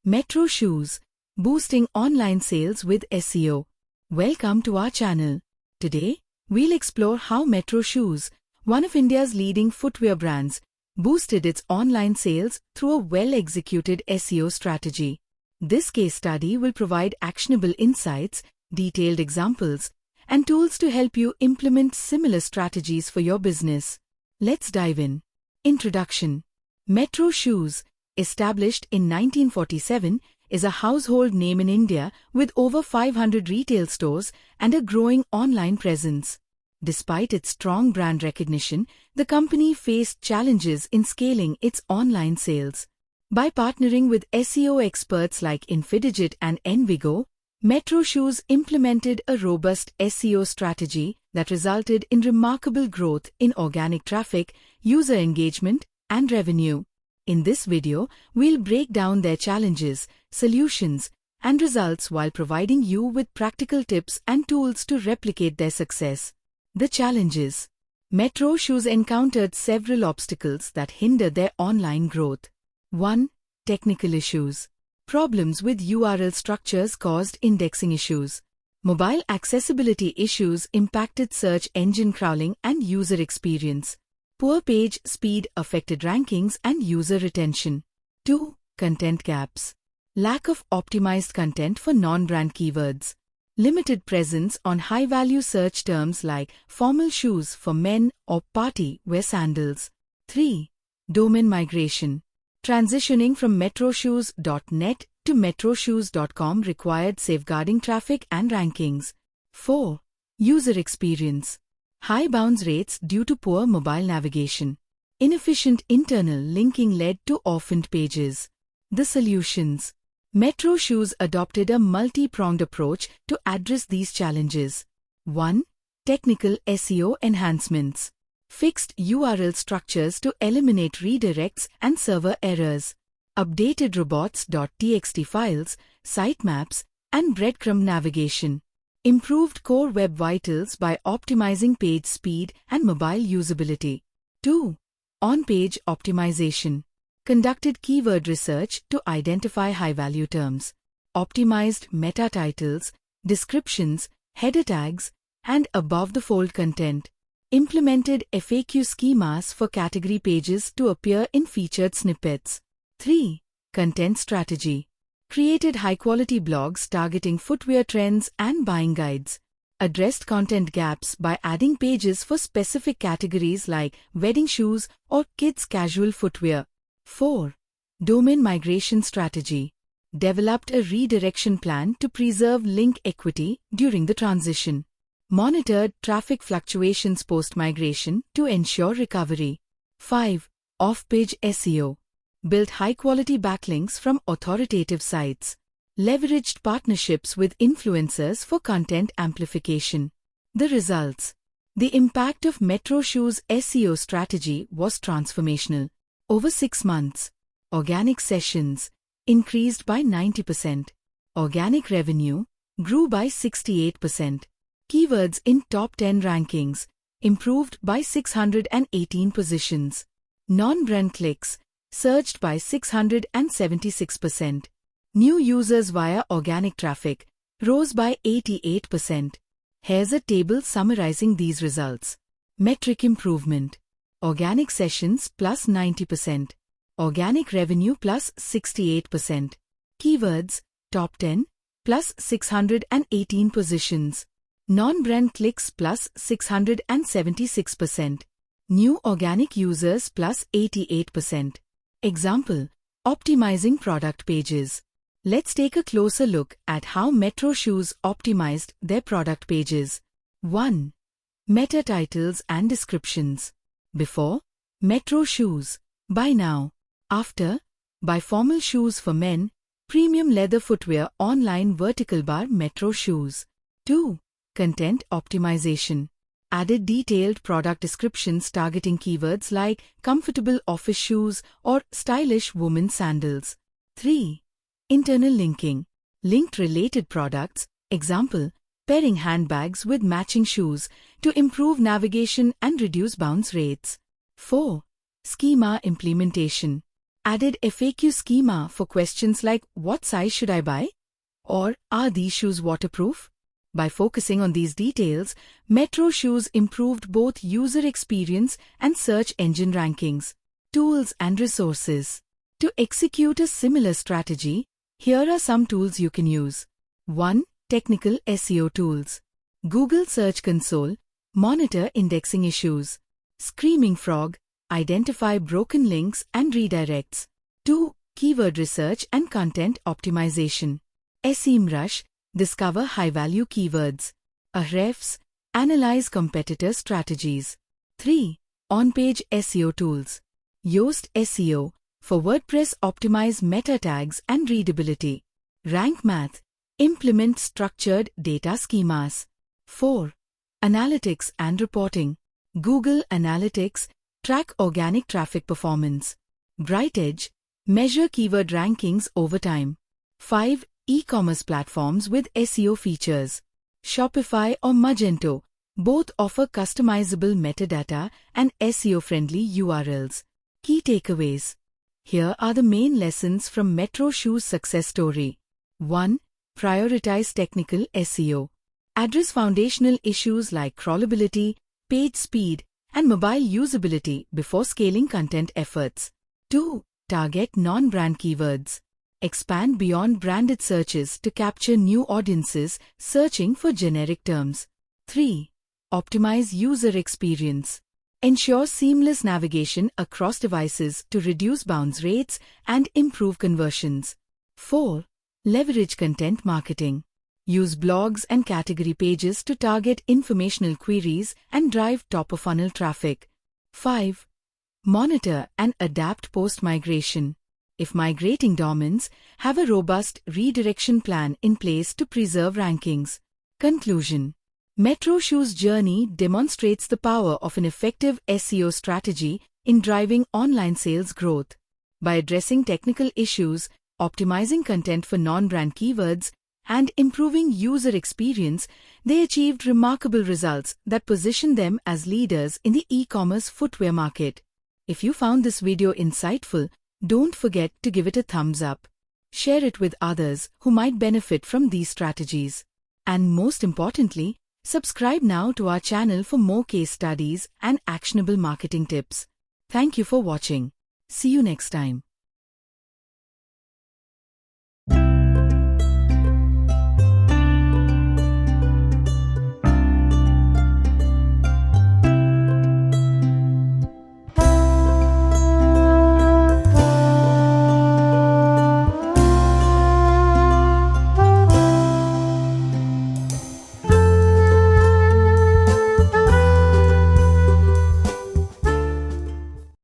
Metro Shoes, boosting online sales with SEO. Welcome to our channel. Today, we'll explore how Metro Shoes, one of India's leading footwear brands, boosted its online sales through a well-executed SEO strategy. This case study will provide actionable insights, detailed examples, and tools to help you implement similar strategies for your business. Let's dive in. Introduction. Metro Shoes, established in 1947, is a household name in India with over 500 retail stores and a growing online presence. Despite its strong brand recognition, the company faced challenges in scaling its online sales. By partnering with SEO experts like Infidigit and Envigo, Metro Shoes implemented a robust SEO strategy that resulted in remarkable growth in organic traffic, user engagement, and revenue. In this video, we'll break down their challenges, solutions, and results while providing you with practical tips and tools to replicate their success. The challenges. Metro Shoes encountered several obstacles that hindered their online growth. 1. Technical issues. Problems with URL structures caused indexing issues. Mobile accessibility issues impacted search engine crawling and user experience. Poor page speed affected rankings and user retention. 2. Content gaps. Lack of optimized content for non-brand keywords. Limited presence on high-value search terms like formal shoes for men or party wear sandals. 3. Domain migration. Transitioning from metroshoes.net to metroshoes.com required safeguarding traffic and rankings. 4. User experience. High bounce rates due to poor mobile navigation. Inefficient internal linking led to orphaned pages. The solutions. Metro Shoes adopted a multi-pronged approach to address these challenges. 1. Technical SEO enhancements. Fixed URL structures to eliminate redirects and server errors. Updated robots.txt files, sitemaps, and breadcrumb navigation. Improved core web vitals by optimizing page speed and mobile usability. 2. On-page optimization. Conducted keyword research to identify high-value terms. Optimized meta titles, descriptions, header tags, and above-the-fold content. Implemented FAQ schemas for category pages to appear in featured snippets. 3. Content strategy. Created high-quality blogs targeting footwear trends and buying guides. Addressed content gaps by adding pages for specific categories like wedding shoes or kids' casual footwear. 4. Domain migration strategy. Developed a redirection plan to preserve link equity during the transition. Monitored traffic fluctuations post-migration to ensure recovery. 5. Off-page SEO. Built high-quality backlinks from authoritative sites. Leveraged partnerships with influencers for content amplification. The results. The impact of Metro Shoes' SEO strategy was transformational. Over 6 months, organic sessions increased by 90%. Organic revenue grew by 68%. Keywords in top 10 rankings improved by 618 positions. Non-brand clicks surged by 676%. New users via organic traffic rose by 88%. Here's a table summarizing these results. Metric improvement. Organic sessions plus 90%. Organic revenue plus 68%. Keywords, top 10, plus 618 positions. Non-brand clicks plus 676%. New organic users plus 88%. Example, optimizing product pages. Let's take a closer look at how Metro Shoes optimized their product pages. 1. Meta titles and descriptions. Before, Metro Shoes. By now. After, by formal shoes for men, premium leather footwear online vertical bar Metro Shoes. 2. Content optimization. Added detailed product descriptions targeting keywords like comfortable office shoes or stylish women's sandals. 3. Internal linking. Linked related products, example, pairing handbags with matching shoes to improve navigation and reduce bounce rates. 4. Schema implementation. added FAQ schema for questions like what size should I buy? Or are these shoes waterproof? By focusing on these details, Metro Shoes improved both user experience and search engine rankings. Tools and resources. To execute a similar strategy, here are some tools you can use. 1. Technical SEO tools. Google Search Console, monitor indexing issues. Screaming Frog, identify broken links and redirects. 2. Keyword research and content optimization. SEMrush, discover high-value keywords. Ahrefs, analyze competitor strategies. 3. On-page SEO tools. Yoast SEO, for WordPress optimize meta tags and readability. Rank Math, implement structured data schemas. 4. Analytics and reporting. Google Analytics, track organic traffic performance. BrightEdge, measure keyword rankings over time. 5. E-commerce platforms with SEO features. Shopify or Magento, both offer customizable metadata and SEO-friendly URLs. Key takeaways. Here are the main lessons from Metro Shoes' success story. 1. Prioritize technical SEO. Address foundational issues like crawlability, page speed, and mobile usability before scaling content efforts. 2. Target non-brand keywords. Expand beyond branded searches to capture new audiences searching for generic terms. 3. Optimize user experience. Ensure seamless navigation across devices to reduce bounce rates and improve conversions. 4. Leverage content marketing. Use blogs and category pages to target informational queries and drive top-of-funnel traffic. 5. Monitor and adapt post-migration. If migrating domains, have a robust redirection plan in place to preserve rankings. Conclusion. Metro Shoes' journey demonstrates the power of an effective SEO strategy in driving online sales growth. By addressing technical issues, optimizing content for non-brand keywords, and improving user experience, they achieved remarkable results that position them as leaders in the e-commerce footwear market. If you found this video insightful, don't forget to give it a thumbs up. Share it with others who might benefit from these strategies. And most importantly, subscribe now to our channel for more case studies and actionable marketing tips. Thank you for watching. See you next time.